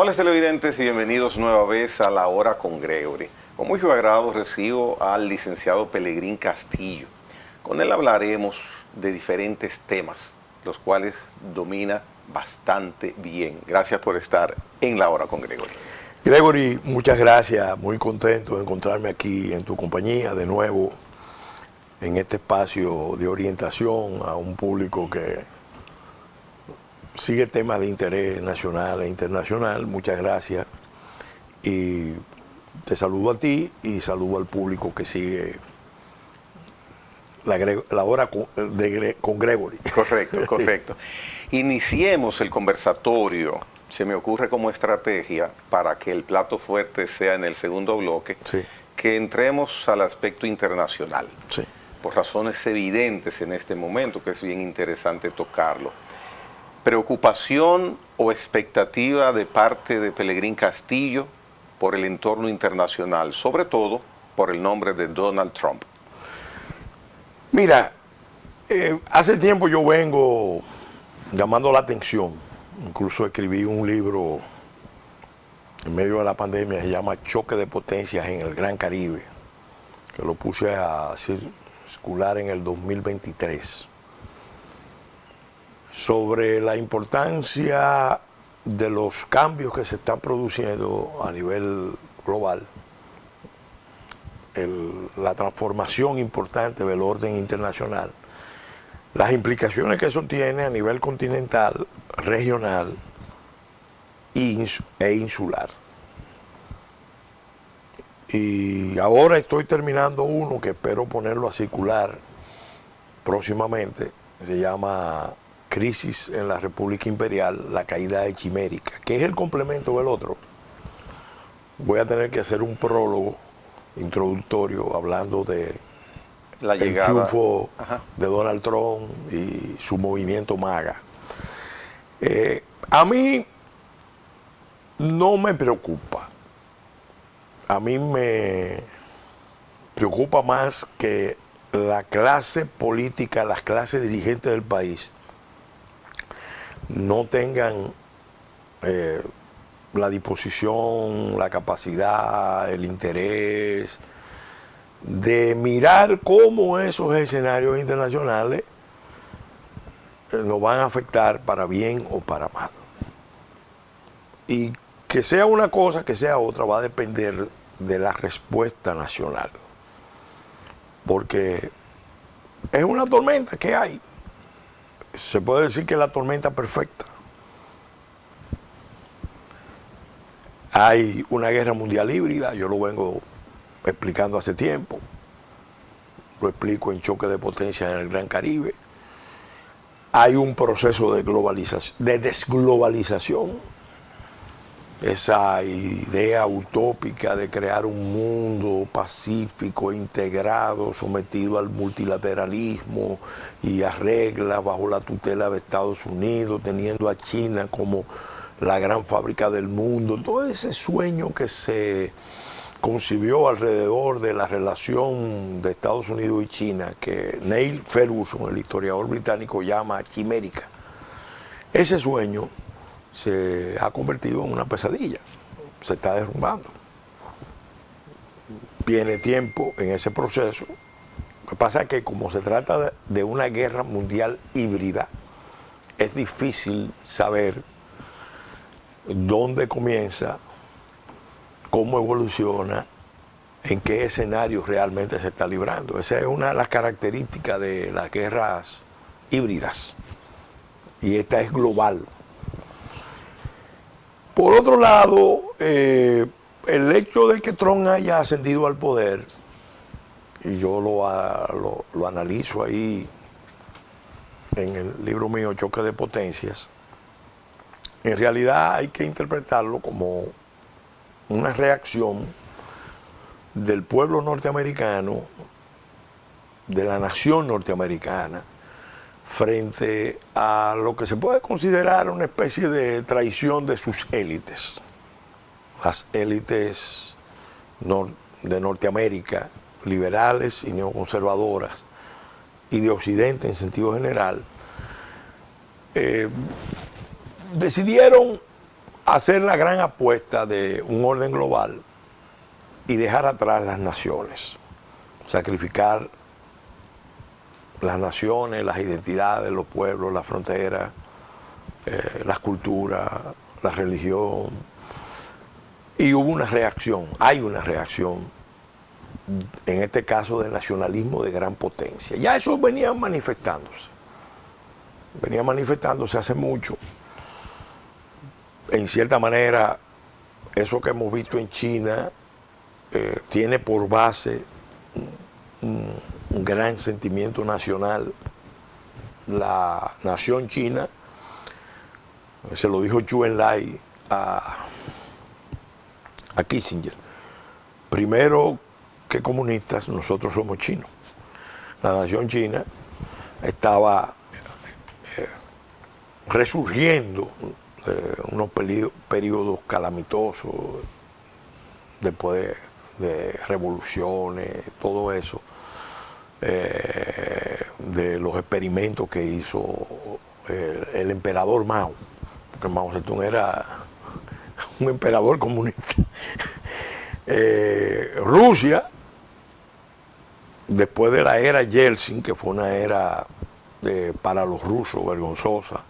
Amables televidentes, bienvenidos nueva vez a La Hora con Gregory. Con mucho agrado recibo al licenciado Pelegrín Castillo. Con él hablaremos de diferentes temas, los cuales domina bastante bien. Gracias por estar en La Hora con Gregory. Gregory, muchas gracias. Muy contento de encontrarme aquí en tu compañía de nuevo en este espacio de orientación a un público que sigue temas de interés nacional e internacional. Muchas gracias y te saludo a ti y saludo al público que sigue la hora con Gregory. Correcto, correcto. Iniciemos el conversatorio. Se me ocurre como estrategia para que el plato fuerte sea en el segundo bloque, Sí. que entremos al aspecto internacional. Sí. Por razones evidentes en este momento, que es bien interesante tocarlo. ¿Preocupación o expectativa de parte de Pelegrín Castillo por el entorno internacional, sobre todo por el nombre de Donald Trump? Mira, hace tiempo yo vengo llamando la atención, incluso escribí un libro en medio de la pandemia, se llama Choque de Potencias en el Gran Caribe, que lo puse a circular en el 2023, sobre la importancia de los cambios que se están produciendo a nivel global, la transformación importante del orden internacional, las implicaciones que eso tiene a nivel continental, regional e insular. Y ahora estoy terminando uno que espero ponerlo a circular próximamente, se llama Crisis en la República Imperial, la caída de Chimérica, que es el complemento del otro. Voy a tener que hacer un prólogo introductorio hablando de La el llegada triunfo de Donald Trump y su movimiento MAGA. A mí no me preocupa. A mí me preocupa más que la clase política, las clases dirigentes del país no tengan la disposición, la capacidad, el interés de mirar cómo esos escenarios internacionales nos van a afectar para bien o para mal. Y que sea una cosa, que sea otra, va a depender de la respuesta nacional. Porque es una tormenta que hay. Se puede decir que es la tormenta perfecta. Hay una guerra mundial híbrida, yo lo vengo explicando hace tiempo, lo explico en Choque de Potencias en el Gran Caribe. Hay un proceso de globalización, de desglobalización, esa idea utópica de crear un mundo pacífico, integrado, sometido al multilateralismo y a reglas bajo la tutela de Estados Unidos, teniendo a China como la gran fábrica del mundo, todo ese sueño que se concibió alrededor de la relación de Estados Unidos y China, que Neil Ferguson, el historiador británico, llama chimérica. Ese sueño se ha convertido en una pesadilla, se está derrumbando. Viene tiempo en ese proceso. Lo que pasa es que como se trata de una guerra mundial híbrida, es difícil saber dónde comienza, cómo evoluciona, en qué escenario realmente se está librando. Esa es una de las características de las guerras híbridas. Y esta es global. Por otro lado, el hecho de que Trump haya ascendido al poder, y yo lo analizo ahí en el libro mío Choque de Potencias, en realidad hay que interpretarlo como una reacción del pueblo norteamericano, de la nación norteamericana, frente a lo que se puede considerar una especie de traición de sus élites. Las élites de Norteamérica, liberales y neoconservadoras, y de Occidente en sentido general, decidieron hacer la gran apuesta de un orden global y dejar atrás las naciones, sacrificar las naciones, las identidades, los pueblos, las fronteras, las culturas, la religión. Y hubo una reacción, hay una reacción, en este caso del nacionalismo de gran potencia. Ya eso venía manifestándose hace mucho. En cierta manera, eso que hemos visto en China tiene por base un gran sentimiento nacional. La nación china, se lo dijo Zhou Enlai a Kissinger, primero que comunistas, nosotros somos chinos. La nación china estaba resurgiendo unos periodos calamitosos después de revoluciones, todo eso, de los experimentos que hizo el emperador Mao, porque Mao Zedong era un emperador comunista. Rusia, después de la era Yeltsin, que fue una era para los rusos vergonzosa,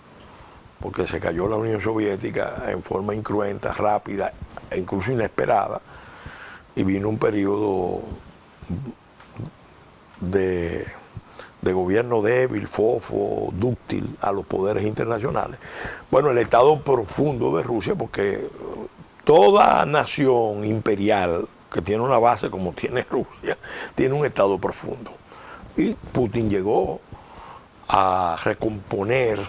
porque se cayó la Unión Soviética en forma incruenta, rápida e incluso inesperada, y vino un periodo de gobierno débil, fofo, dúctil a los poderes internacionales. Bueno, el estado profundo de Rusia, porque toda nación imperial que tiene una base como tiene Rusia, tiene un estado profundo. Y Putin llegó a recomponer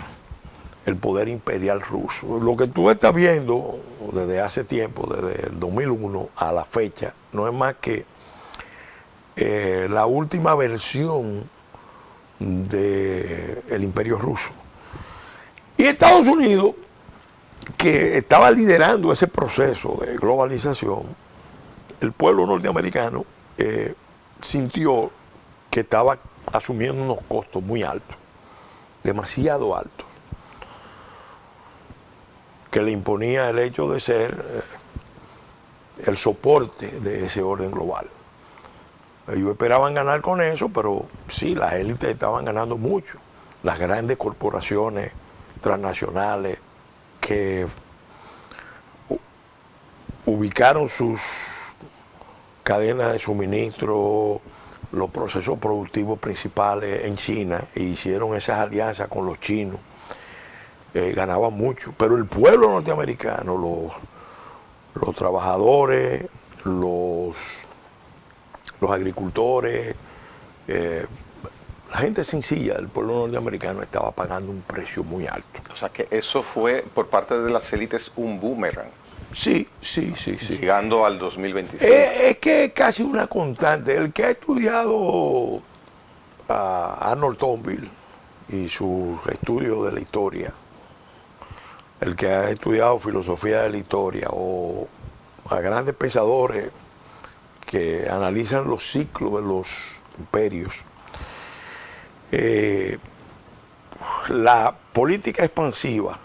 el poder imperial ruso. Lo que tú estás viendo desde hace tiempo, desde el 2001 a la fecha, no es más que la última versión del imperio ruso. Y Estados Unidos, que estaba liderando ese proceso de globalización, el pueblo norteamericano sintió que estaba asumiendo unos costos muy altos, demasiado altos, que le imponía el hecho de ser el soporte de ese orden global. Ellos esperaban ganar con eso, pero sí, las élites estaban ganando mucho. Las grandes corporaciones transnacionales que ubicaron sus cadenas de suministro, los procesos productivos principales en China, e hicieron esas alianzas con los chinos, ganaban mucho. Pero el pueblo norteamericano, los trabajadores, los agricultores, la gente sencilla del pueblo norteamericano estaba pagando un precio muy alto. O sea que eso fue por parte de las élites un boomerang. Sí. Llegando al 2025. Es que es casi una constante. El que ha estudiado a Arnold Toynbee y sus estudios de la historia, el que ha estudiado filosofía de la historia, o a grandes pensadores que analizan los ciclos de los imperios, la política expansiva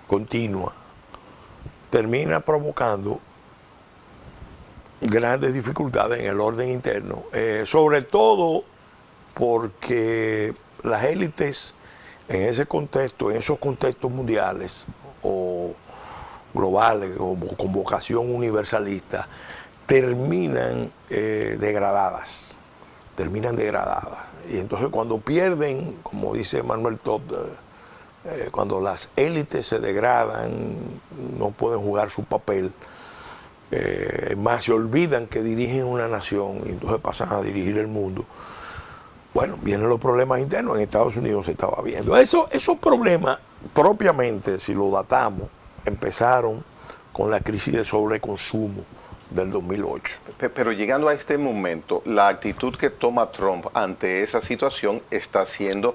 continua termina provocando grandes dificultades en el orden interno, sobre todo porque las élites en ese contexto, en esos contextos mundiales o globales o con vocación universalista, terminan degradadas. Y entonces cuando pierden, como dice Manuel Todd, cuando las élites se degradan, no pueden jugar su papel, más se olvidan que dirigen una nación y entonces pasan a dirigir el mundo. Bueno, vienen los problemas internos. En Estados Unidos se estaba viendo. Esos problemas, propiamente, si lo datamos, empezaron con la crisis de sobreconsumo del 2008. Pero llegando a este momento, la actitud que toma Trump ante esa situación está siendo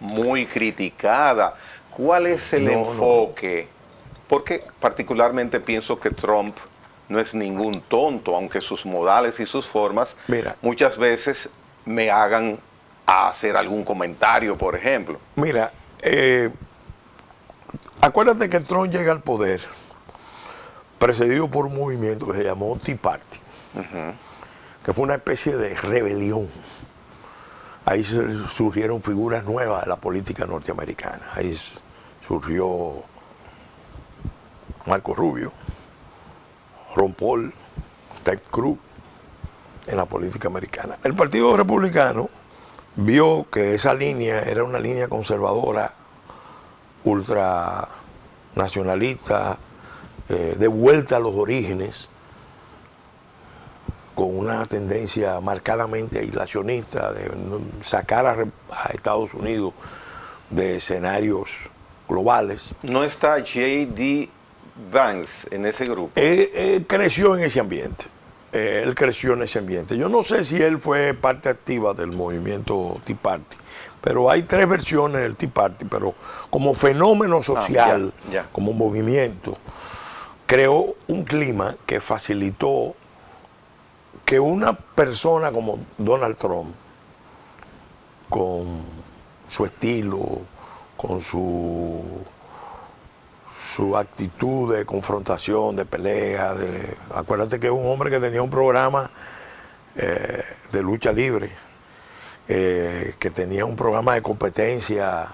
muy criticada. ¿Cuál es el enfoque? Porque particularmente pienso que Trump no es ningún tonto, aunque sus modales y sus formas muchas veces me hagan hacer algún comentario, por ejemplo. Mira, acuérdate que Trump llega al poder precedido por un movimiento que se llamó Tea Party, que fue una especie de rebelión. Ahí surgieron figuras nuevas de la política norteamericana. Ahí surgió Marco Rubio, Ron Paul, Ted Cruz en la política americana. El Partido Republicano vio que esa línea era una línea conservadora, ultranacionalista, de vuelta a los orígenes, con una tendencia marcadamente aislacionista de sacar a Estados Unidos de escenarios globales. ¿No está J.D. Vance en ese grupo? Creció en ese ambiente. Él creció en ese ambiente. Yo no sé si él fue parte activa del movimiento Tea Party, pero hay tres versiones del Tea Party, pero como fenómeno social, como movimiento, creó un clima que facilitó que una persona como Donald Trump, con su estilo, con su actitud de confrontación, de pelea, acuérdate que es un hombre que tenía un programa de lucha libre, que tenía un programa de competencia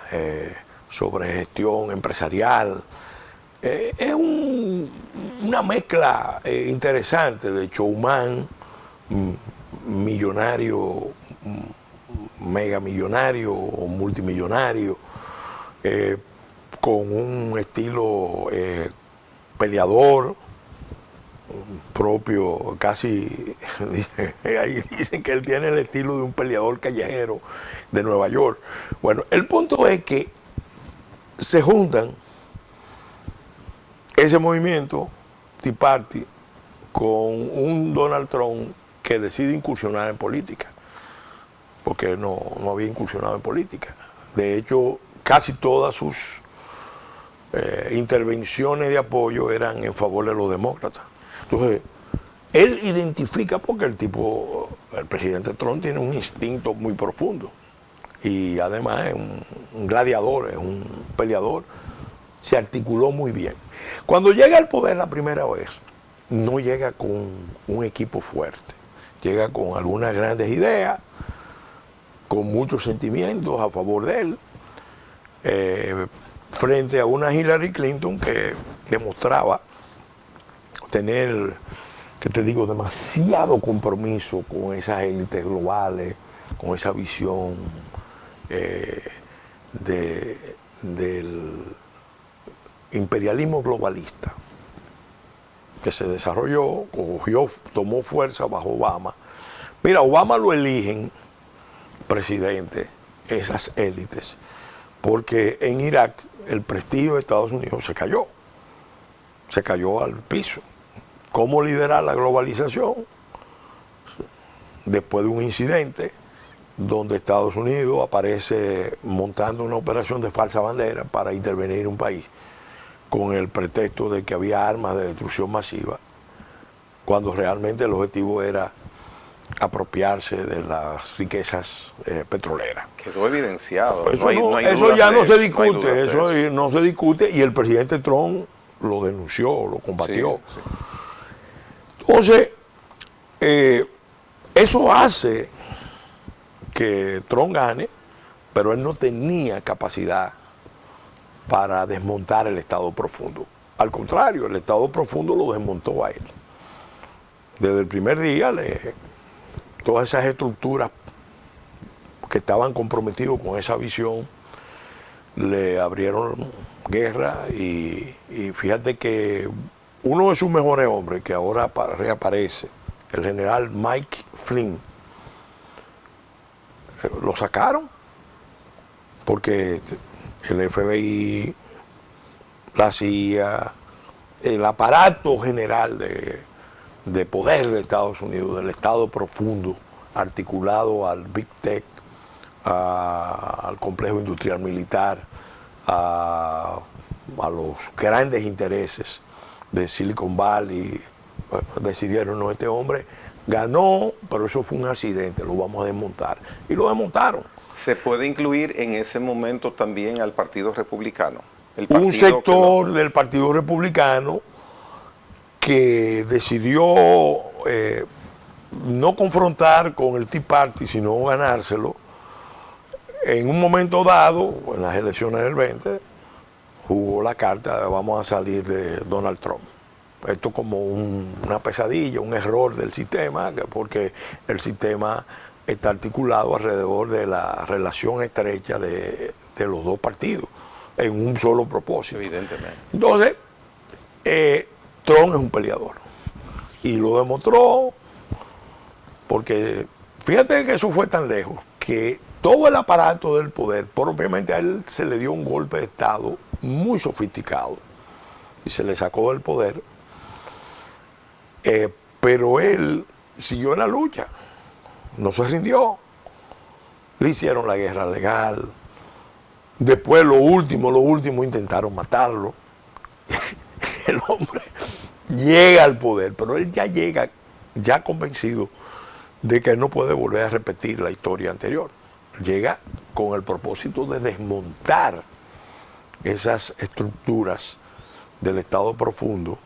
sobre gestión empresarial. Es una mezcla interesante de showman, millonario, mega millonario o multimillonario, con un estilo peleador propio, casi ahí dicen que él tiene el estilo de un peleador callejero de Nueva York. Bueno, el punto es que se juntan ese movimiento Tea Party con un Donald Trump que decide incursionar en política, porque no había incursionado en política. De hecho, casi todas sus intervenciones de apoyo eran en favor de los demócratas. Entonces, él identifica, porque el presidente Trump tiene un instinto muy profundo y además es un gladiador, es un peleador, se articuló muy bien. Cuando llega al poder la primera vez, no llega con un equipo fuerte, llega con algunas grandes ideas, con muchos sentimientos a favor de él, frente a una Hillary Clinton que demostraba tener, que te digo, demasiado compromiso con esas élites globales, con esa visión del imperialismo globalista que se desarrolló, tomó fuerza bajo Obama. Mira, Obama lo eligen presidente, esas élites, porque en Irak el prestigio de Estados Unidos se cayó al piso. ¿Cómo liderar la globalización? Después de un incidente donde Estados Unidos aparece montando una operación de falsa bandera para intervenir en un país, con el pretexto de que había armas de destrucción masiva, cuando realmente el objetivo era apropiarse de las riquezas petroleras. Quedó evidenciado. Eso ya no se discute, eso no se discute, y el presidente Trump lo denunció, lo combatió. Sí, sí. Entonces, eso hace que Trump gane, pero él no tenía capacidad para desmontar el Estado profundo. Al contrario, el Estado profundo lo desmontó a él. Desde el primer día, todas esas estructuras que estaban comprometidos con esa visión le abrieron guerra, y fíjate que uno de sus mejores hombres, que ahora reaparece, el general Mike Flynn, lo sacaron porque el FBI, la CIA, el aparato general de poder de Estados Unidos, del Estado profundo, articulado al Big Tech, al complejo industrial militar, a los grandes intereses de Silicon Valley, decidieron, no, este hombre ganó, pero eso fue un accidente, lo vamos a desmontar. Y lo desmontaron. ¿Se puede incluir en ese momento también al Partido Republicano? Un sector del Partido Republicano que decidió no confrontar con el Tea Party, sino ganárselo, en un momento dado, en las elecciones del 20, jugó la carta de vamos a salir de Donald Trump. Esto como una pesadilla, un error del sistema, porque el sistema está articulado alrededor de la relación estrecha de los dos partidos, en un solo propósito. Evidentemente. Entonces, Trump es un peleador. Y lo demostró porque, fíjate que eso fue tan lejos, que todo el aparato del poder, propiamente a él se le dio un golpe de Estado muy sofisticado y se le sacó del poder, pero él siguió en la lucha, no se rindió, le hicieron la guerra legal, después lo último intentaron matarlo. El hombre llega al poder, pero él ya llega ya convencido de que no puede volver a repetir la historia anterior. Llega con el propósito de desmontar esas estructuras del Estado profundo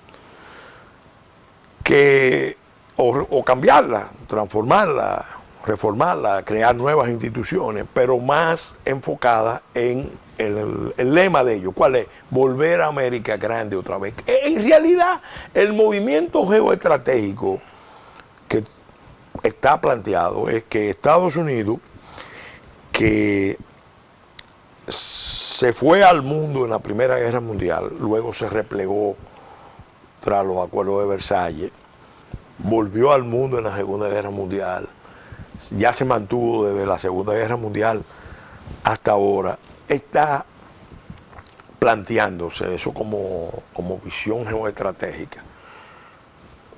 o cambiarla, transformarla, reformarla, crear nuevas instituciones, pero más enfocada en el lema de ellos. ¿Cuál es? Volver a América grande otra vez. En realidad, el movimiento geoestratégico que está planteado es que Estados Unidos, que se fue al mundo en la Primera Guerra Mundial, luego se replegó tras los acuerdos de Versalles, volvió al mundo en la Segunda Guerra Mundial, ya se mantuvo desde la Segunda Guerra Mundial hasta ahora, está planteándose eso como visión geoestratégica,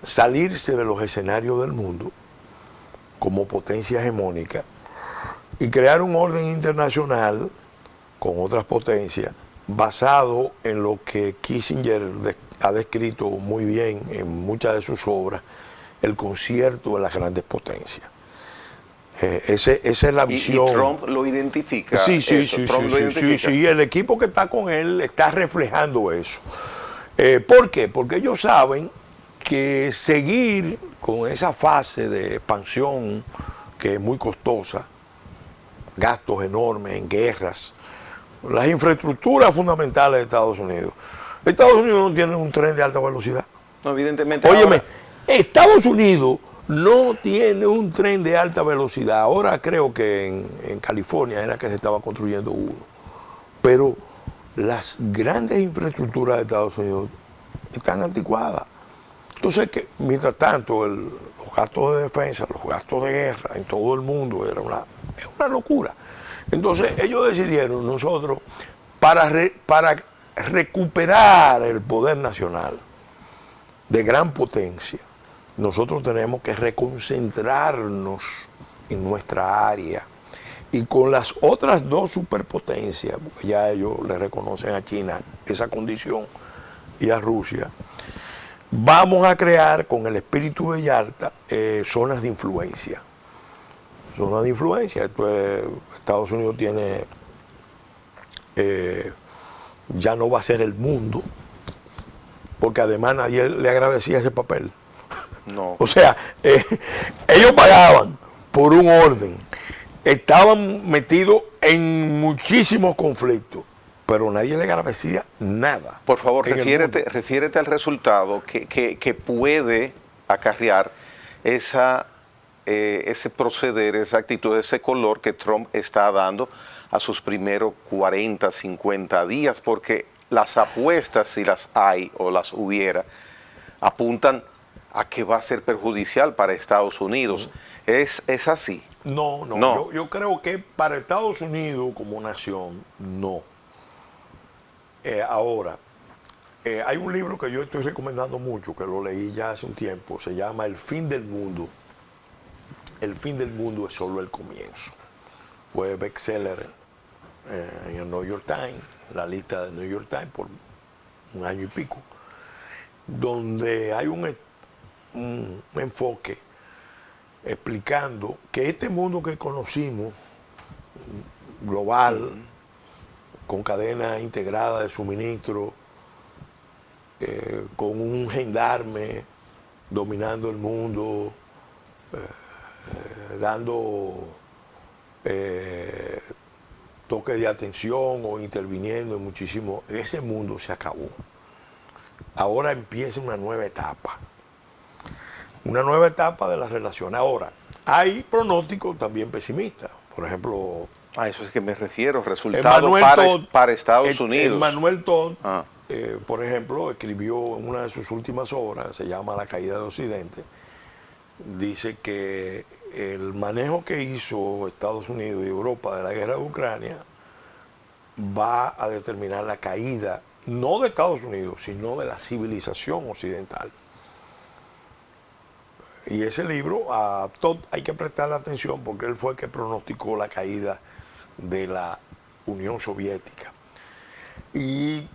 salirse de los escenarios del mundo como potencia hegemónica y crear un orden internacional con otras potencias basado en lo que Kissinger ha descrito muy bien en muchas de sus obras, el concierto de las grandes potencias. Esa es la visión. Y Trump lo identifica. Sí, el equipo que está con él está reflejando eso. ¿Por qué? Porque ellos saben que seguir con esa fase de expansión que es muy costosa, gastos enormes en guerras, las infraestructuras fundamentales de Estados Unidos. Estados Unidos no tiene un tren de alta velocidad. No, evidentemente. Óyeme, Estados Unidos no tiene un tren de alta velocidad. Ahora creo que en California era que se estaba construyendo uno. Pero las grandes infraestructuras de Estados Unidos están anticuadas. Entonces, que mientras tanto, los gastos de defensa, los gastos de guerra en todo el mundo es una locura. Entonces, ellos decidieron, nosotros, para recuperar el poder nacional de gran potencia, nosotros tenemos que reconcentrarnos en nuestra área y con las otras dos superpotencias, porque ya ellos le reconocen a China esa condición y a Rusia, vamos a crear con el espíritu de Yalta zonas de influencia. Zonas de influencia. Estados Unidos tiene, ya no va a ser el mundo, porque además nadie le agradecía ese papel. No. O sea, ellos pagaban por un orden, estaban metidos en muchísimos conflictos, pero nadie le agradecía nada. Por favor, refiérete al resultado que puede acarrear ese proceder, esa actitud, ese color que Trump está dando a sus primeros 40, 50 días, porque las apuestas, si las hay o las hubiera, apuntan a que va a ser perjudicial para Estados Unidos. ¿Es así? No. Yo creo que para Estados Unidos como nación, no. Ahora, hay un libro que yo estoy recomendando mucho, que lo leí ya hace un tiempo, se llama El fin del mundo. El fin del mundo es solo el comienzo. Fue bestseller en el New York Times, la lista del New York Times por un año y pico, donde hay un enfoque explicando que este mundo que conocimos, global, con cadenas integradas de suministro, con un gendarme dominando el mundo, dando toques de atención o interviniendo en muchísimo. Ese mundo se acabó. Ahora empieza una nueva etapa. Una nueva etapa de las relaciones. Ahora, hay pronósticos también pesimistas. Por ejemplo, A eso es que me refiero, resultado para Estados Unidos. Emmanuel Todd, por ejemplo, escribió en una de sus últimas obras, se llama La caída de Occidente, dice que el manejo que hizo Estados Unidos y Europa de la guerra de Ucrania va a determinar la caída, no de Estados Unidos, sino de la civilización occidental. Y ese libro, a Todd hay que prestarle atención porque él fue el que pronosticó la caída de la Unión Soviética. Y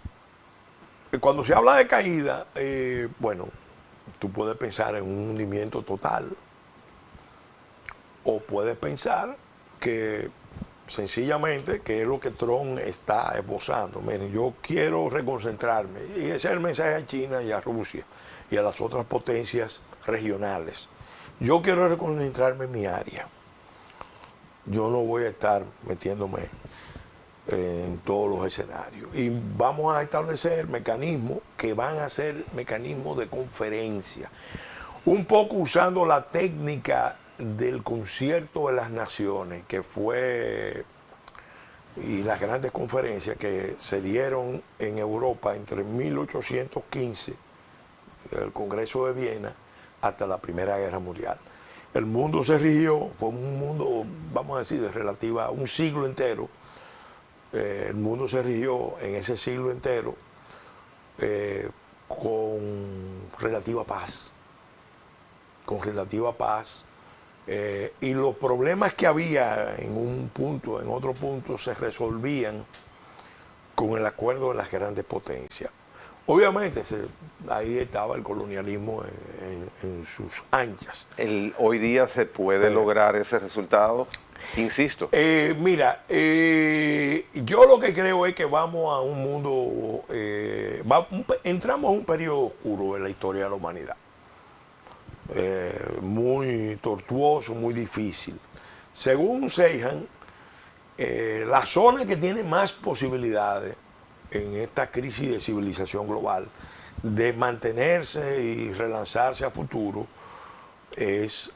cuando se habla de caída, bueno, tú puedes pensar en un hundimiento total o puedes pensar que sencillamente, que es lo que Trump está esbozando. Miren, yo quiero reconcentrarme, y ese es el mensaje a China y a Rusia y a las otras potencias regionales. Yo quiero reconcentrarme en mi área. Yo no voy a estar metiéndome en todos los escenarios. Y vamos a establecer mecanismos que van a ser mecanismos de conferencia. Un poco usando la técnica del concierto de las naciones, que fue, y las grandes conferencias que se dieron en Europa entre 1815, el Congreso de Viena, hasta la Primera Guerra Mundial. El mundo se rigió, fue un mundo, vamos a decir, de relativa, un siglo entero. El mundo se rigió en ese siglo entero con relativa paz. Con relativa paz. Y los problemas que había en un punto, en otro punto, se resolvían con el acuerdo de las grandes potencias. Obviamente ahí estaba el colonialismo en sus anchas. Hoy día se puede lograr ese resultado, insisto. Mira, yo lo que creo es que vamos a un mundo, entramos a un periodo oscuro en la historia de la humanidad. Muy tortuoso, muy difícil. Según Seihan, la zona que tiene más posibilidades en esta crisis de civilización global de mantenerse y relanzarse a futuro es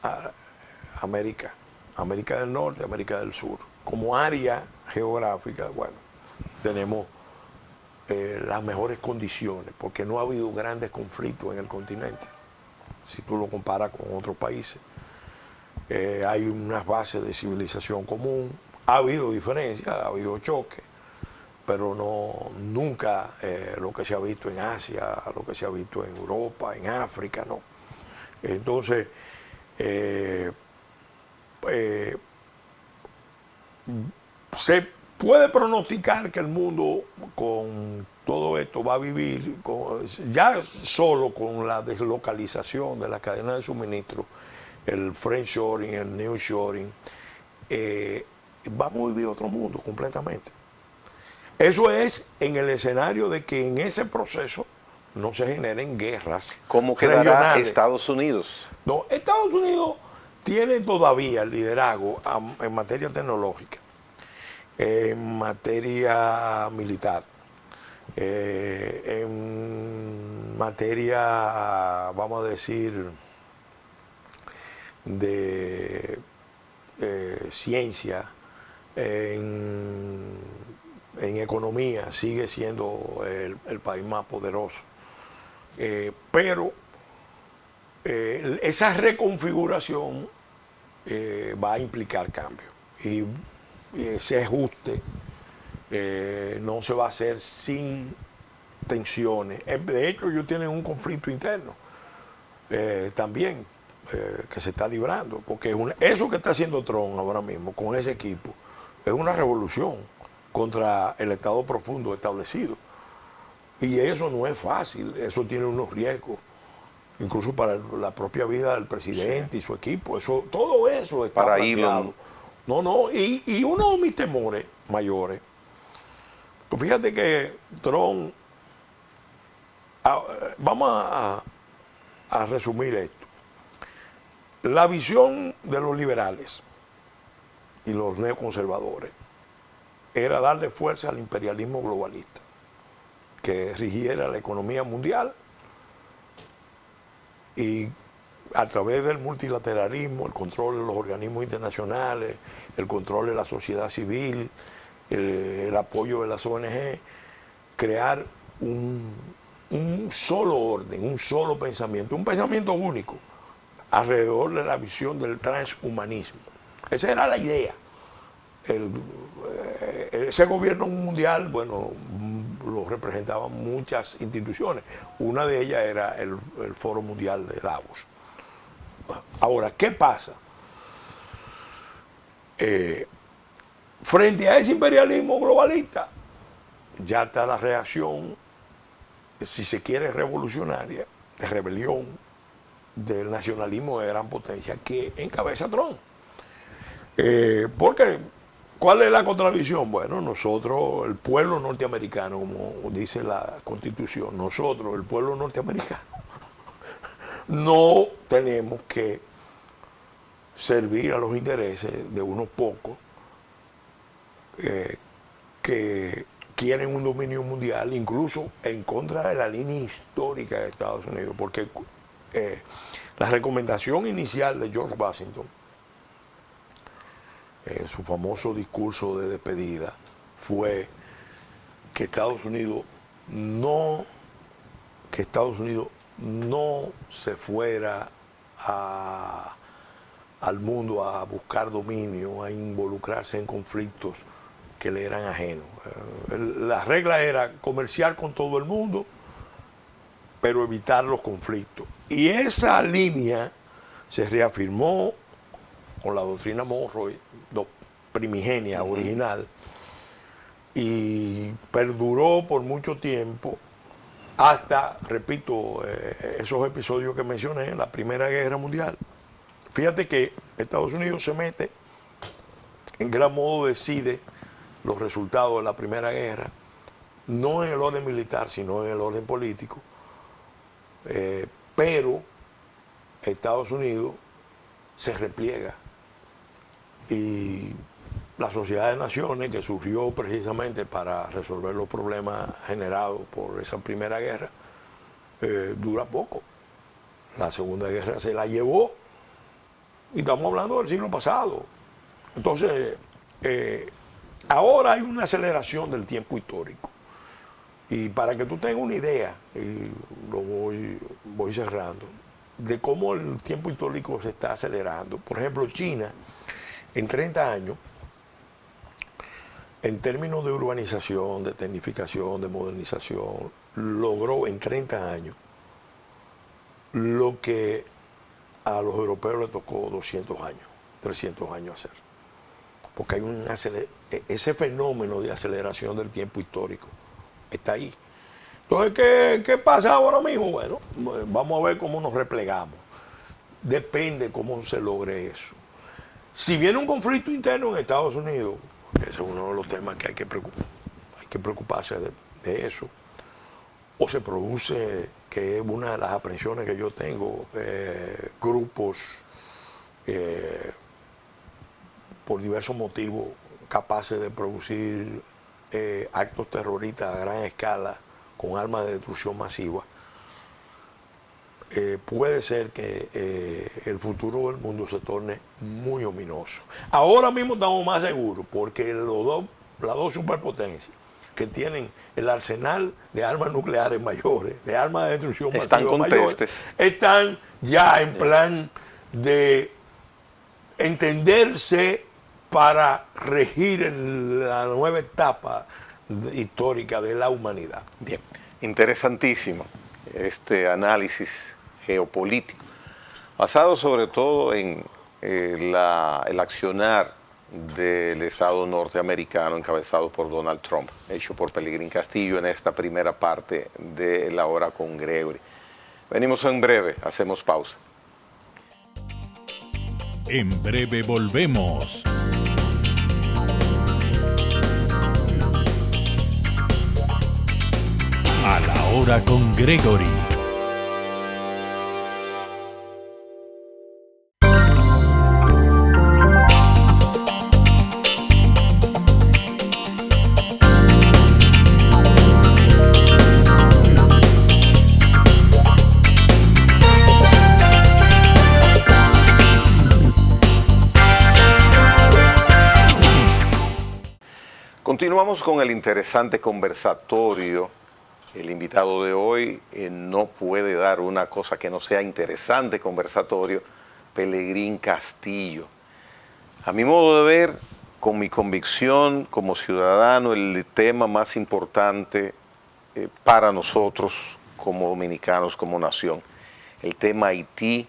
América del Norte, América del Sur. Como área geográfica, bueno, tenemos las mejores condiciones porque no ha habido grandes conflictos en el continente si tú lo comparas con otros países. Hay unas bases de civilización común, ha habido diferencias, ha habido choques, pero nunca lo que se ha visto en Asia, lo que se ha visto en Europa, en África, no. Entonces, se puede pronosticar que el mundo con todo esto va a vivir, ya solo con la deslocalización de la cadena de suministro, el friendshoring, el nearshoring, vamos a vivir otro mundo completamente. Eso es en el escenario de que en ese proceso no se generen guerras. ¿Cómo quedará regionales. Estados Unidos? No, Estados Unidos tiene todavía el liderazgo en materia tecnológica, en materia militar, en materia, vamos a decir, de ciencia, en economía sigue siendo el país más poderoso. Pero esa reconfiguración va a implicar cambios. Y ese ajuste no se va a hacer sin tensiones. De hecho, ellos tienen un conflicto interno también que se está librando. Porque eso que está haciendo Trump ahora mismo con ese equipo es una revolución contra el Estado profundo establecido. Y eso no es fácil, eso tiene unos riesgos, incluso para la propia vida del presidente y su equipo. Todo eso está para planteado. Y uno de mis temores mayores, pues fíjate que Trump vamos a resumir esto. La visión de los liberales y los neoconservadores era darle fuerza al imperialismo globalista, que rigiera la economía mundial y a través del multilateralismo, el control de los organismos internacionales, el control de la sociedad civil, el apoyo de las ONG, crear un solo orden, un solo pensamiento, un pensamiento único alrededor de la visión del transhumanismo. Esa era la idea. Ese gobierno mundial, bueno, lo representaban muchas instituciones. Una de ellas era el Foro Mundial de Davos. Ahora, ¿qué pasa? Frente a ese imperialismo globalista, ya está la reacción, si se quiere, revolucionaria, de rebelión, del nacionalismo de gran potencia que encabeza Trump. Porque, ¿cuál es la contradicción? Bueno, nosotros, el pueblo norteamericano, como dice la Constitución, nosotros, el pueblo norteamericano, no tenemos que servir a los intereses de unos pocos que quieren un dominio mundial, incluso en contra de la línea histórica de Estados Unidos, porque la recomendación inicial de George Washington, en su famoso discurso de despedida, fue que Estados Unidos no se fuera al mundo a buscar dominio, a involucrarse en conflictos que le eran ajenos. La regla era comerciar con todo el mundo, pero evitar los conflictos. Y esa línea se reafirmó con la doctrina Monroe, primigenia, original, y perduró por mucho tiempo hasta, repito, esos episodios que mencioné, la Primera Guerra Mundial. Fíjate que Estados Unidos se mete, en gran modo decide los resultados de la Primera Guerra, no en el orden militar, sino en el orden político, pero Estados Unidos se repliega y la Sociedad de Naciones, que surgió precisamente para resolver los problemas generados por esa Primera Guerra, dura poco. La Segunda Guerra se la llevó y estamos hablando del siglo pasado. Entonces, ahora hay una aceleración del tiempo histórico. Y para que tú tengas una idea, y lo voy cerrando, de cómo el tiempo histórico se está acelerando. Por ejemplo, China, en 30 años, en términos de urbanización, de tecnificación, de modernización, logró en 30 años lo que a los europeos les tocó 200 años, 300 años hacer. Porque hay ese fenómeno de aceleración del tiempo histórico está ahí. Entonces, ¿qué pasa ahora mismo? Bueno, vamos a ver cómo nos replegamos. Depende cómo se logre eso. Si viene un conflicto interno en Estados Unidos, ese es uno de los temas que hay que preocuparse de eso, o se produce, que es una de las aprensiones que yo tengo, grupos por diversos motivos capaces de producir actos terroristas a gran escala con armas de destrucción masiva, puede ser que el futuro del mundo se torne muy ominoso. Ahora mismo estamos más seguros porque las dos superpotencias que tienen el arsenal de armas nucleares mayores, de armas de destrucción masiva mayores, están ya en plan de entenderse para regir la nueva etapa histórica de la humanidad. Bien, interesantísimo este análisis geopolítico, basado sobre todo en el accionar del Estado norteamericano encabezado por Donald Trump, hecho por Pelegrín Castillo en esta primera parte de La Hora con Gregory. Venimos en breve, hacemos pausa. En breve volvemos. A la Hora con Gregory. Continuamos con el interesante conversatorio. El invitado de hoy no puede dar una cosa que no sea interesante conversatorio, Pelegrín Castillo. A mi modo de ver, con mi convicción como ciudadano, el tema más importante para nosotros como dominicanos, como nación, el tema Haití,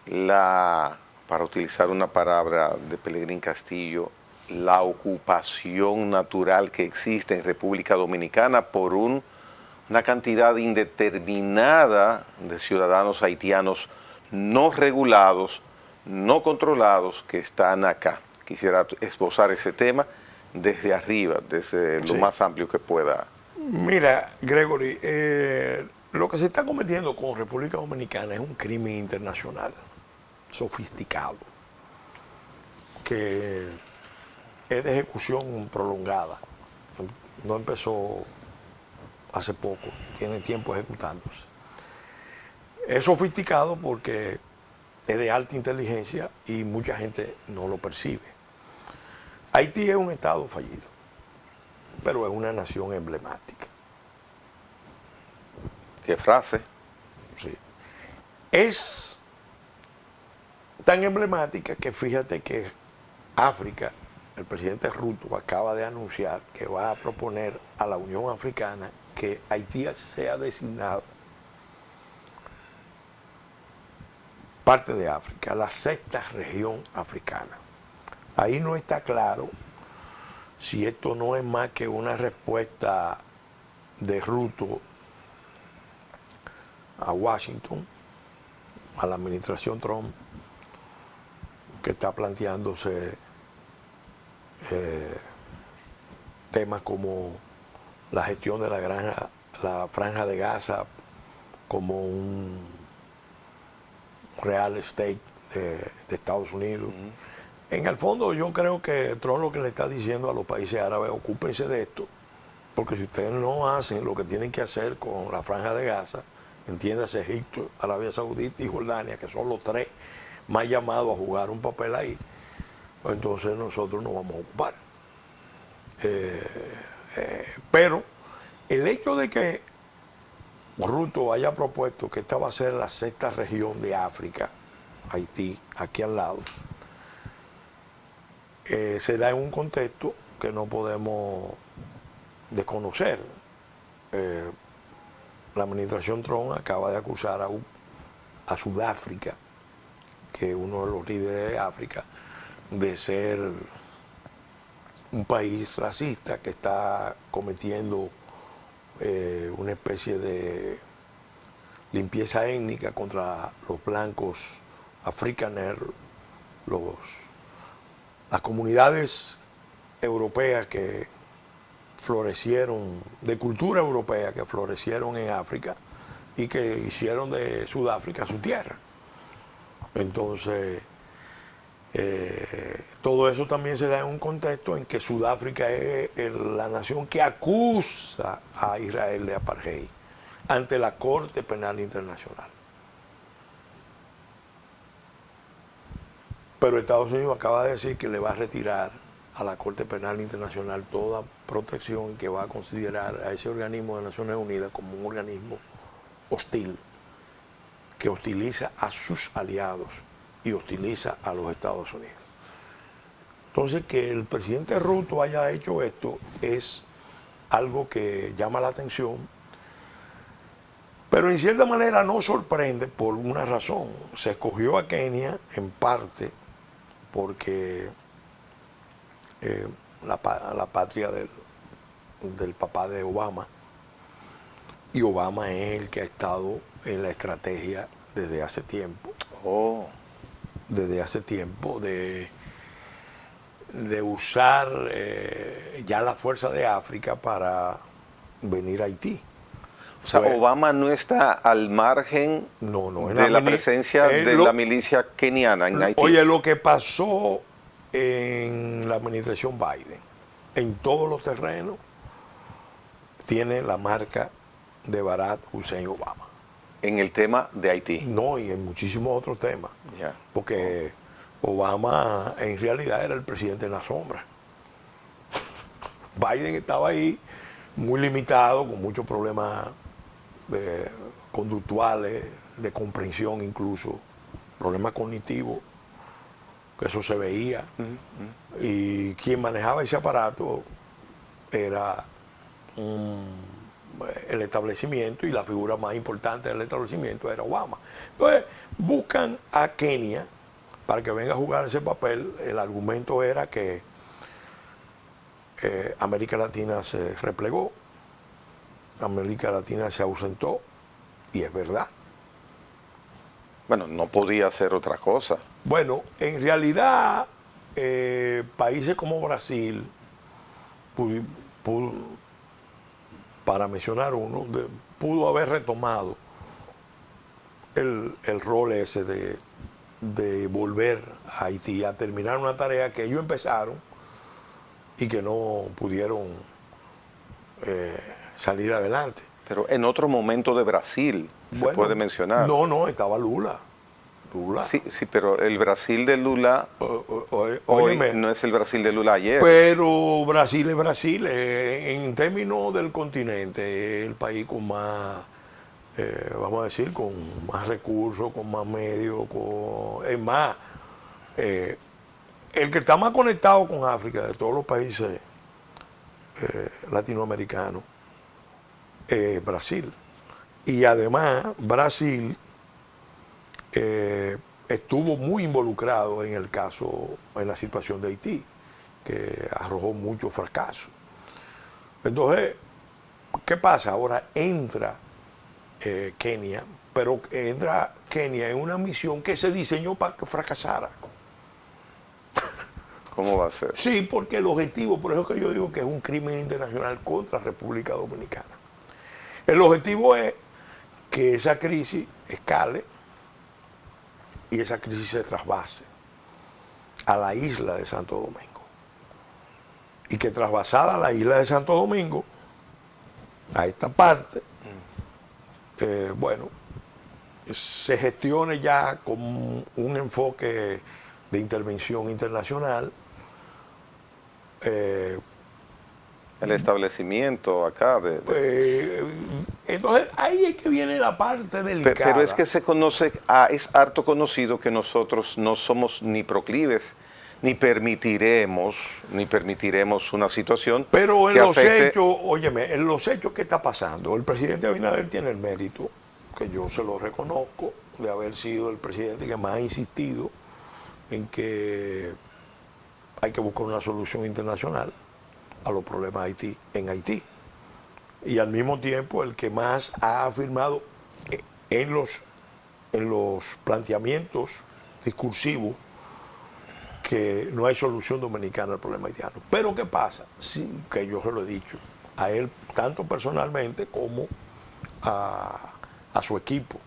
para utilizar una palabra de Pelegrín Castillo, la ocupación natural que existe en República Dominicana por una cantidad indeterminada de ciudadanos haitianos no regulados, no controlados, que están acá. Quisiera esbozar ese tema desde arriba, desde lo más amplio que pueda. Mira, Gregory, lo que se está cometiendo con República Dominicana es un crimen internacional, sofisticado, que es de ejecución prolongada. No empezó hace poco, tiene tiempo ejecutándose. Es sofisticado porque es de alta inteligencia y mucha gente no lo percibe. Haití es un estado fallido, pero es una nación emblemática. ¿Qué frase? Sí. Es tan emblemática que fíjate que África, el presidente Ruto acaba de anunciar que va a proponer a la Unión Africana que Haití sea designado parte de África, la sexta región africana. Ahí no está claro si esto no es más que una respuesta de Ruto a Washington, a la administración Trump, que está planteándose temas como la gestión de la franja de Gaza como un real estate de Estados Unidos. En el fondo yo creo que Trump lo que le está diciendo a los países árabes, ocúpense de esto, porque si ustedes no hacen lo que tienen que hacer con la franja de Gaza, entiéndase Egipto, Arabia Saudita y Jordania, que son los tres más llamados a jugar un papel ahí, pues entonces nosotros nos vamos a ocupar. Pero el hecho de que Ruto haya propuesto que esta va a ser la sexta región de África, Haití, aquí al lado, se da en un contexto que no podemos desconocer. La administración Trump acaba de acusar a Sudáfrica, que es uno de los líderes de África, de ser un país racista que está cometiendo una especie de limpieza étnica contra los blancos afrikaners, las comunidades europeas que florecieron, de cultura europea que florecieron en África y que hicieron de Sudáfrica su tierra. Entonces, todo eso también se da en un contexto en que Sudáfrica es la nación que acusa a Israel de apartheid ante la Corte Penal Internacional. Pero Estados Unidos acaba de decir que le va a retirar a la Corte Penal Internacional toda protección y que va a considerar a ese organismo de Naciones Unidas como un organismo hostil, que hostiliza a sus aliados y hostiliza a los Estados Unidos. Entonces, que el presidente Ruto haya hecho esto es algo que llama la atención, pero en cierta manera no sorprende por una razón. Se escogió a Kenia en parte porque la patria del papá de Obama, y Obama es el que ha estado en la estrategia desde hace tiempo. Desde hace tiempo de usar ya la fuerza de África para venir a Haití. O sea, Obama no está al margen de la presencia de la milicia keniana en Haití. Oye, lo que pasó en la administración Biden, en todos los terrenos, tiene la marca de Barack Hussein Obama. En el tema de Haití. No, y en muchísimos otros temas. Porque Obama en realidad era el presidente en la sombra. Biden estaba ahí muy limitado, con muchos problemas conductuales, de comprensión incluso, problemas cognitivos, que eso se veía. Y quien manejaba ese aparato era el establecimiento, y la figura más importante del establecimiento era Obama. Entonces buscan a Kenia para que venga a jugar ese papel. El argumento era que América Latina se replegó, América Latina se ausentó, y es verdad. Bueno, no podía hacer otra cosa. Bueno, en realidad, países como Brasil, para mencionar uno, pudo haber retomado el rol ese de volver a Haití a terminar una tarea que ellos empezaron y que no pudieron salir adelante. Pero en otro momento de Brasil se puede mencionar. No, estaba Lula. Sí, pero el Brasil de Lula hoy no es el Brasil de Lula ayer. Pero Brasil es Brasil. En términos del continente, el país con más, vamos a decir, con más recursos, con más medios, es más, el que está más conectado con África de todos los países latinoamericanos es Brasil. Y además Brasil estuvo muy involucrado en el caso, en la situación de Haití, que arrojó mucho fracaso. Entonces, ¿qué pasa? Ahora entra Kenia, pero entra Kenia en una misión que se diseñó para que fracasara. ¿Cómo va a ser? Sí, porque el objetivo, por eso que yo digo que es un crimen internacional contra República Dominicana. El objetivo es que esa crisis escale y esa crisis se trasvase a la isla de Santo Domingo. Y que trasvasada a la isla de Santo Domingo, a esta parte, bueno, se gestione ya con un enfoque de intervención internacional. El establecimiento acá entonces ahí es que viene la parte delicada. Pero es que se conoce, es harto conocido que nosotros no somos ni proclives, ni permitiremos una situación pero en que los afecte... hechos, óyeme, en los hechos que está pasando, el presidente Abinader tiene el mérito, que yo se lo reconozco, de haber sido el presidente que más ha insistido en que hay que buscar una solución internacional a los problemas en Haití. Y al mismo tiempo el que más ha afirmado en los planteamientos discursivos que no hay solución dominicana al problema haitiano. Pero ¿qué pasa? Sí, que yo se lo he dicho a él, tanto personalmente como a su equipo,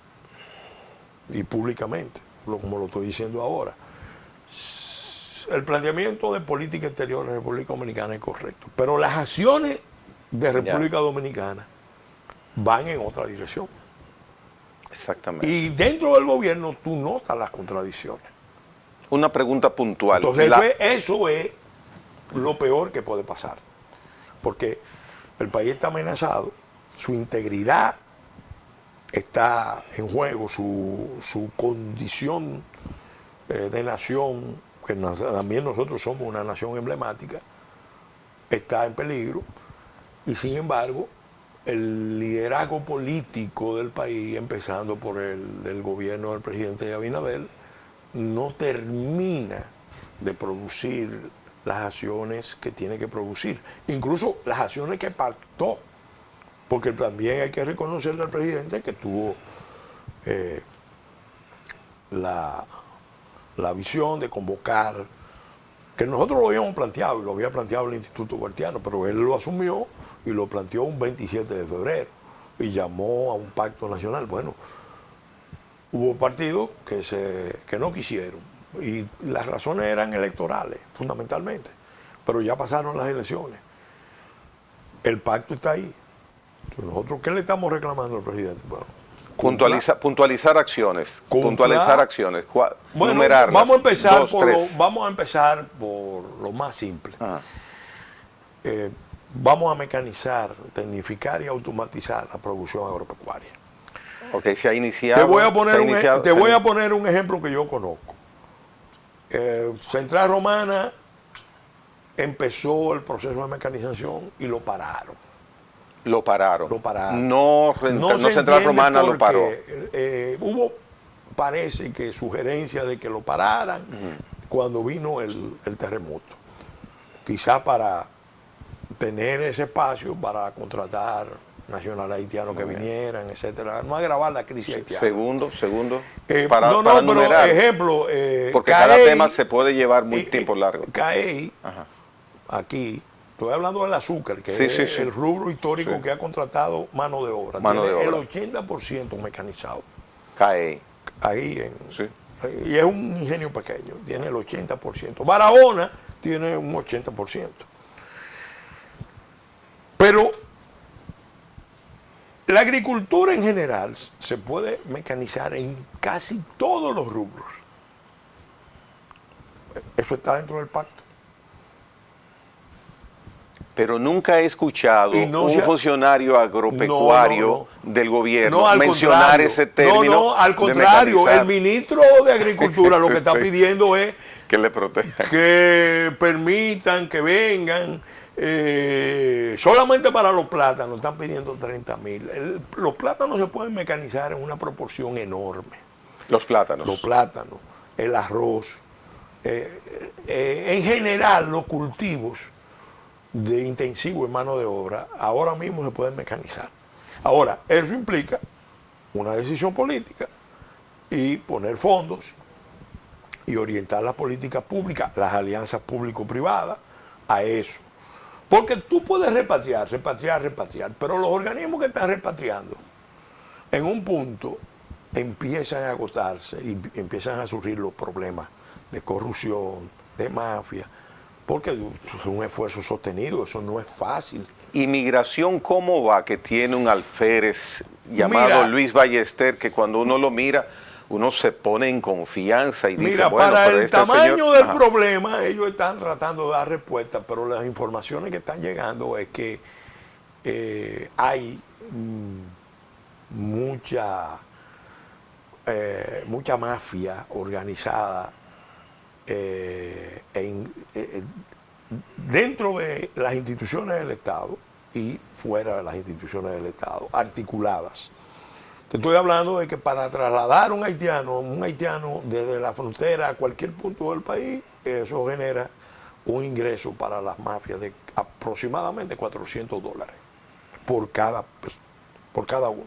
y públicamente, como lo estoy diciendo ahora. El planteamiento de política exterior de la República Dominicana es correcto, pero las acciones de República Dominicana van en otra dirección. Exactamente. Y dentro del gobierno tú notas las contradicciones. Una pregunta puntual. Entonces eso es lo peor que puede pasar, porque el país está amenazado, su integridad está en juego, su condición de nación, que también nosotros somos una nación emblemática, está en peligro, y sin embargo el liderazgo político del país, empezando por el gobierno del presidente Abinader, no termina de producir las acciones que tiene que producir, incluso las acciones que pactó, porque también hay que reconocerle al presidente que tuvo la visión de convocar, que nosotros lo habíamos planteado, y lo había planteado el Instituto Huertiano, pero él lo asumió y lo planteó un 27 de febrero y llamó a un pacto nacional. Bueno, hubo partidos que no quisieron, y las razones eran electorales, fundamentalmente, pero ya pasaron las elecciones. El pacto está ahí. Entonces, ¿nosotros qué le estamos reclamando al presidente? Bueno, puntualizar acciones. Puntualizar acciones. Bueno, numerarlas. Vamos a empezar Dos, tres. vamos a empezar por lo más simple. vamos a mecanizar, tecnificar y automatizar la producción agropecuaria. Ok, se ha iniciado. Te voy a poner, voy a poner un ejemplo que yo conozco. Central Romana empezó el proceso de mecanización y lo pararon. Lo pararon. Lo pararon. No Central Romana lo paró. Hubo, parece que sugerencia de que lo pararan cuando vino el terremoto. Quizá para tener ese espacio para contratar nacionales haitianos que vinieran, etcétera, no agravar la crisis haitiana. Segundo, para numerar. Ejemplo, porque cada tema se puede llevar muy tiempo largo. CAEI, aquí, estoy hablando del azúcar, que es el rubro histórico que ha contratado mano de obra. Tiene el 80% mecanizado. CAEI. Ahí y es un ingenio pequeño, tiene el 80%. Barahona tiene un 80%. Pero la agricultura en general se puede mecanizar en casi todos los rubros. Eso está dentro del pacto. Pero nunca he escuchado un funcionario agropecuario del gobierno mencionar ese término. No, al contrario, el ministro de Agricultura lo que está pidiendo es que le protejan, que permitan que vengan. Solamente para los plátanos están pidiendo 30.000. Los plátanos se pueden mecanizar en una proporción enorme. Los plátanos, el arroz, en general los cultivos de intensivo en mano de obra ahora mismo se pueden mecanizar. Ahora, eso implica una decisión política y poner fondos y orientar las políticas públicas, las alianzas público-privadas a eso. Porque tú puedes repatriar, pero los organismos que están repatriando, en un punto empiezan a agotarse y empiezan a surgir los problemas de corrupción, de mafia, porque es un esfuerzo sostenido, eso no es fácil. ¿Inmigración cómo va? Que tiene un alférez llamado Luis Ballester, que cuando uno lo mira, uno se pone en confianza y dice, bueno, para el tamaño señor, del problema, ellos están tratando de dar respuesta, pero las informaciones que están llegando es que hay mucha mafia organizada dentro de las instituciones del Estado y fuera de las instituciones del Estado, articuladas. Te estoy hablando de que para trasladar un haitiano desde la frontera a cualquier punto del país, eso genera un ingreso para las mafias de aproximadamente $400 por cada uno.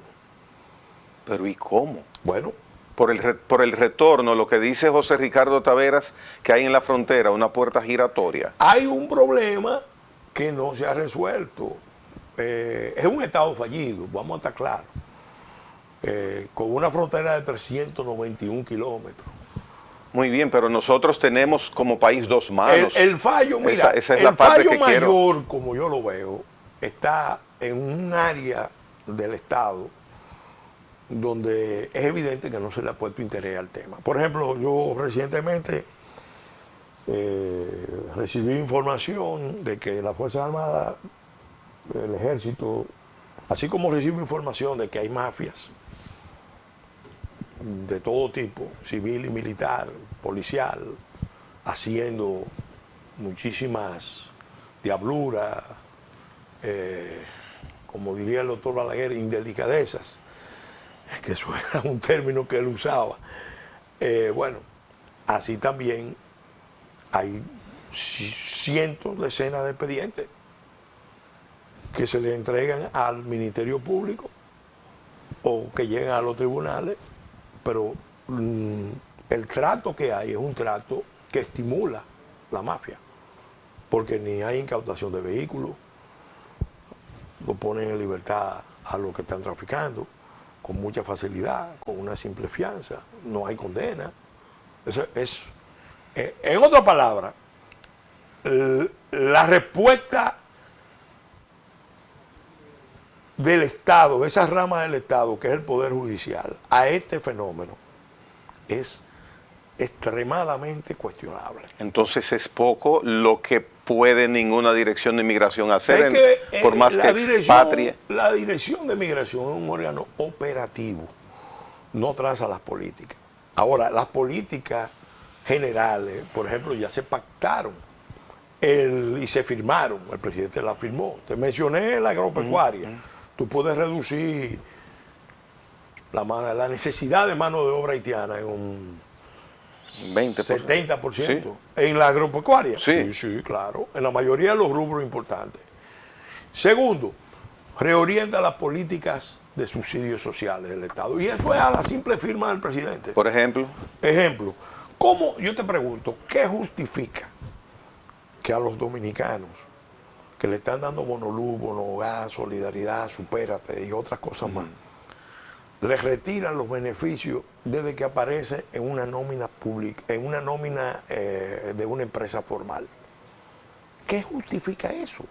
Pero ¿y cómo? Bueno, por el retorno, lo que dice José Ricardo Taveras, que hay en la frontera una puerta giratoria. Hay un problema que no se ha resuelto. Es un Estado fallido, vamos a estar claros. Con una frontera de 391 kilómetros. Muy bien, pero nosotros tenemos como país dos manos. El fallo, mira, esa es la parte fallo que mayor, quiero. como yo lo veo, está en un área del Estado donde es evidente que no se le ha puesto interés al tema. Por ejemplo, yo recientemente recibí información de que las Fuerzas Armadas, el Ejército, así como recibo información de que hay mafias de todo tipo, civil y militar, policial, haciendo muchísimas diabluras, como diría el doctor Balaguer, indelicadezas, que eso era un término que él usaba. Bueno, así también hay cientos, decenas de expedientes que se le entregan al Ministerio Público o que llegan a los tribunales, pero el trato que hay es un trato que estimula la mafia, porque ni hay incautación de vehículos, lo ponen en libertad a los que están traficando con mucha facilidad, con una simple fianza, no hay condena. Eso es, en otras palabras, la respuesta del Estado, esa rama del Estado que es el Poder Judicial, a este fenómeno es extremadamente cuestionable. Entonces es poco lo que puede ninguna dirección de inmigración hacer, Es que, por más que expatrie. la dirección de migración es un órgano operativo, no traza las políticas. Ahora, las políticas generales, por ejemplo, ya se pactaron y se firmaron, el presidente la firmó. Te mencioné la agropecuaria. Tú puedes reducir la necesidad de mano de obra haitiana en un 20%. 70%. Sí. ¿En la agropecuaria? Sí. Sí, claro. En la mayoría de los rubros importantes. Segundo, reorienta las políticas de subsidios sociales del Estado. Y eso es a la simple firma del presidente. Por ejemplo, Ejemplo, ¿cómo, yo te pregunto, qué justifica que a los dominicanos que le están dando bono luz, bono gas, solidaridad, supérate y otras cosas más, les retiran los beneficios desde que aparece en una nómina pública, en una nómina de una empresa formal? ¿Qué justifica eso?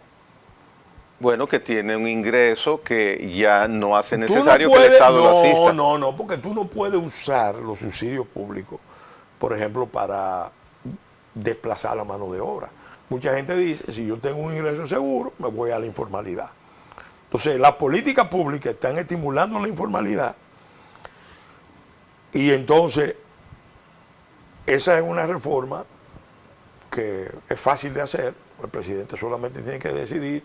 bueno, que tiene un ingreso que ya no hace Tú no necesario que puedes- el Estado lo asista. No, porque tú no puedes usar los subsidios públicos, por ejemplo, para desplazar la mano de obra. Mucha gente dice, si yo tengo un ingreso seguro, me voy a la informalidad. Entonces, las políticas públicas están estimulando la informalidad y entonces esa es una reforma que es fácil de hacer. El presidente solamente tiene que decidir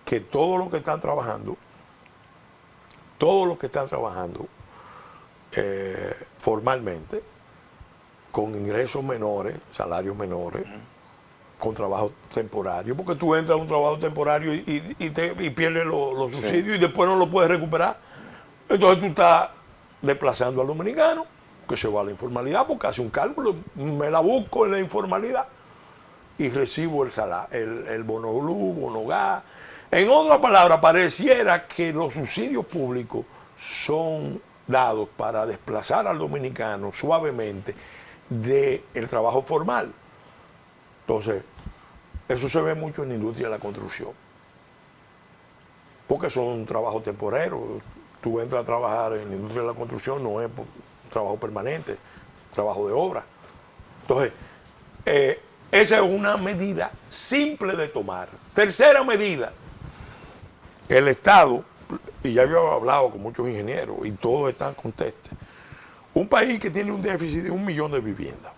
que todos los que están trabajando, formalmente, con ingresos menores, salarios menores, con trabajo temporario, porque tú entras a un trabajo temporario y pierdes los subsidios y después no lo puedes recuperar. Entonces tú estás desplazando al dominicano, que se va a la informalidad, porque hace un cálculo, me la busco en la informalidad y recibo el salario, el bono luz, bono gas. En otras palabras, pareciera que los subsidios públicos son dados para desplazar al dominicano suavemente del trabajo formal. Entonces, eso se ve mucho en la industria de la construcción, porque son trabajos temporeros. Tú entras a trabajar en la industria de la construcción, no es un trabajo permanente, trabajo de obra. Entonces, esa es una medida simple de tomar. Tercera medida, el Estado, y ya yo he hablado con muchos ingenieros y todos están contestes, un país que tiene un déficit de 1 millón de viviendas,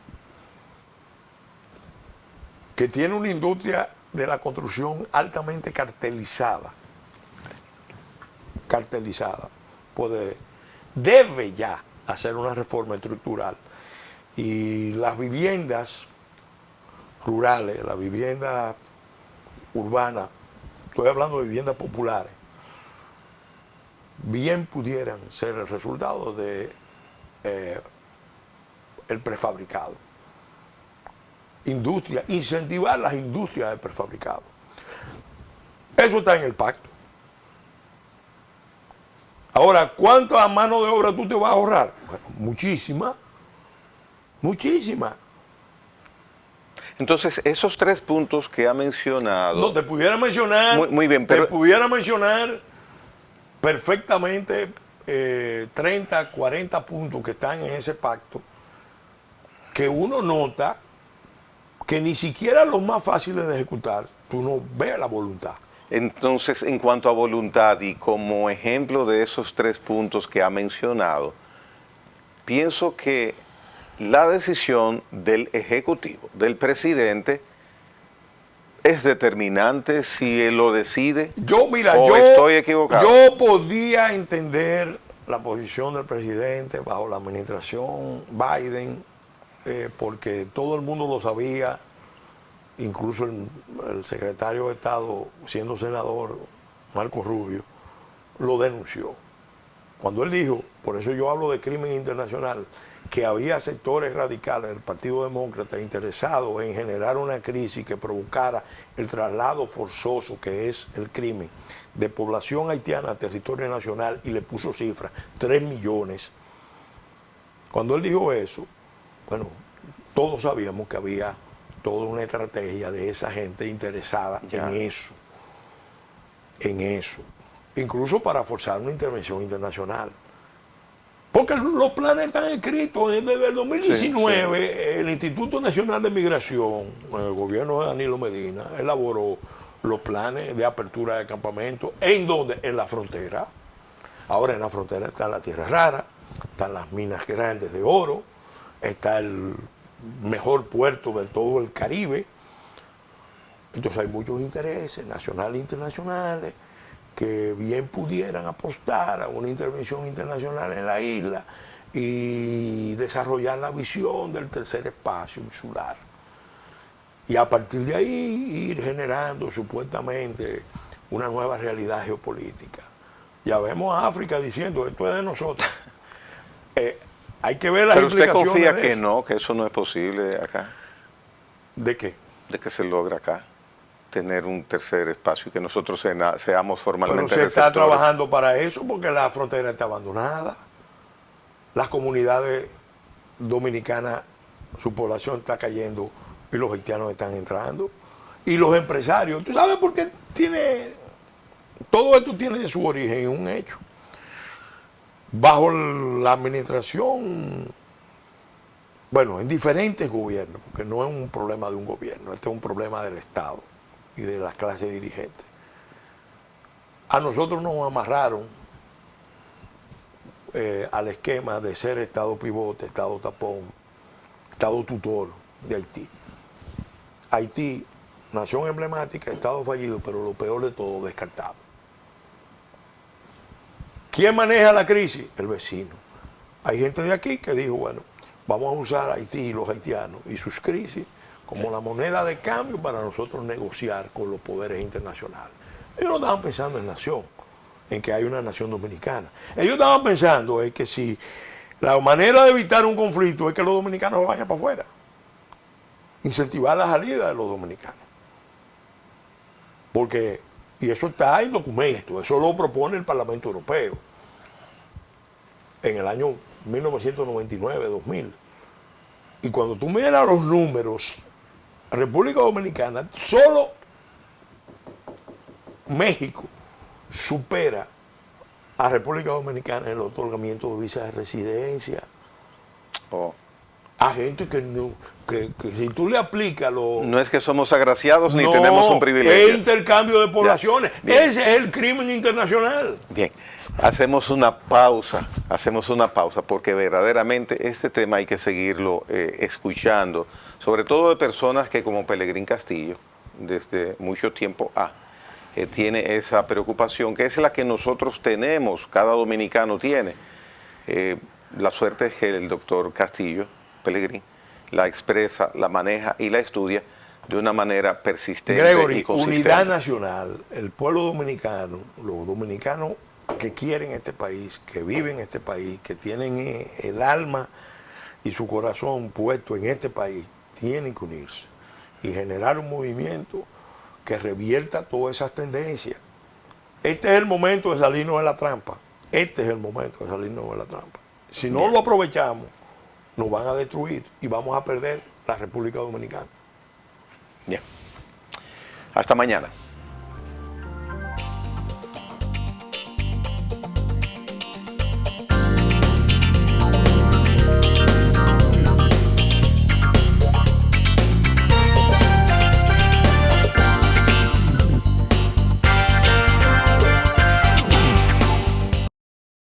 que tiene una industria de la construcción altamente cartelizada, debe ya hacer una reforma estructural. Y las viviendas rurales, las viviendas urbanas, estoy hablando de viviendas populares, bien pudieran ser el resultado de el prefabricado. Industria, incentivar las industrias de prefabricado. Eso está en el pacto. Ahora, ¿cuánta mano de obra tú te vas a ahorrar? Bueno, muchísima. Entonces, esos 3 puntos que ha mencionado. No, te pudiera mencionar. Muy bien, pero. Te pudiera mencionar perfectamente 30, 40 puntos que están en ese pacto, que uno nota que ni siquiera los más fáciles de ejecutar, tú no ves la voluntad. Entonces, en cuanto a voluntad y como ejemplo de esos 3 puntos que ha mencionado, pienso que la decisión del Ejecutivo, del presidente, es determinante si él lo decide. Estoy equivocado. Yo podía entender la posición del presidente bajo la administración Biden, porque todo el mundo lo sabía. Incluso el secretario de Estado, siendo senador, Marco Rubio, lo denunció. Cuando él dijo, por eso yo hablo de crimen internacional, que había sectores radicales del Partido Demócrata interesados en generar una crisis que provocara el traslado forzoso, que es el crimen, de población haitiana a territorio nacional, y le puso cifras, 3 millones. Cuando él dijo eso, bueno, todos sabíamos que había toda una estrategia de esa gente interesada en eso, incluso para forzar una intervención internacional. Porque los planes están escritos. Desde el 2019, el Instituto Nacional de Migración, el gobierno de Danilo Medina, elaboró los planes de apertura de campamentos. ¿En dónde? En la frontera. Ahora en la frontera está la tierra rara, están las minas grandes de oro, está el mejor puerto de todo el Caribe. Entonces hay muchos intereses nacionales e internacionales que bien pudieran apostar a una intervención internacional en la isla y desarrollar la visión del tercer espacio insular. Y a partir de ahí ir generando supuestamente una nueva realidad geopolítica. Ya vemos a África diciendo, esto es de nosotros. Hay que ver las implicaciones. Pero usted confía que no, que eso no es posible acá. ¿De qué? De que se logra acá tener un tercer espacio y que nosotros seamos formalmente Pero se está receptores. trabajando para eso porque la frontera está abandonada. Las comunidades dominicanas, su población está cayendo y los haitianos están entrando. Y los empresarios, ¿tú sabes por qué todo esto tiene su origen en un hecho? Bajo la administración, bueno, en diferentes gobiernos, porque no es un problema de un gobierno, este es un problema del Estado y de las clases dirigentes. A nosotros nos amarraron al esquema de ser Estado pivote, Estado tapón, Estado tutor de Haití. Haití, nación emblemática, Estado fallido, pero lo peor de todo, descartado. ¿Quién maneja la crisis? El vecino. Hay gente de aquí que dijo, bueno, vamos a usar a Haití y los haitianos y sus crisis como la moneda de cambio para nosotros negociar con los poderes internacionales. Ellos no estaban pensando en nación, en que hay una nación dominicana. Ellos estaban pensando en que si la manera de evitar un conflicto es que los dominicanos vayan para afuera, incentivar la salida de los dominicanos. Porque, y eso está en documento, eso lo propone el Parlamento Europeo en el año 1999-2000. Y cuando tú miras los números, República Dominicana, solo México supera a República Dominicana en el otorgamiento de visas de residencia. Oh. A gente que si tú le aplicas lo... No es que somos agraciados ni No, tenemos un privilegio. es intercambio de poblaciones. Bien. Ese es el crimen internacional. Bien, hacemos una pausa porque verdaderamente este tema hay que seguirlo escuchando, sobre todo de personas que como Pelegrín Castillo, desde mucho tiempo tiene esa preocupación, que es la que nosotros tenemos, cada dominicano tiene. La suerte es que el doctor Castillo, Pelegrín, la expresa, la maneja y la estudia de una manera persistente Gregory, y consistente. unidad nacional, el pueblo dominicano, los dominicanos que quieren este país, que viven en este país, que tienen el alma y su corazón puesto en este país, tienen que unirse y generar un movimiento que revierta todas esas tendencias. Este es el momento de salirnos de la trampa. Este es el momento de salirnos de la trampa. Si no lo aprovechamos, nos van a destruir y vamos a perder la República Dominicana. Bien. Hasta mañana.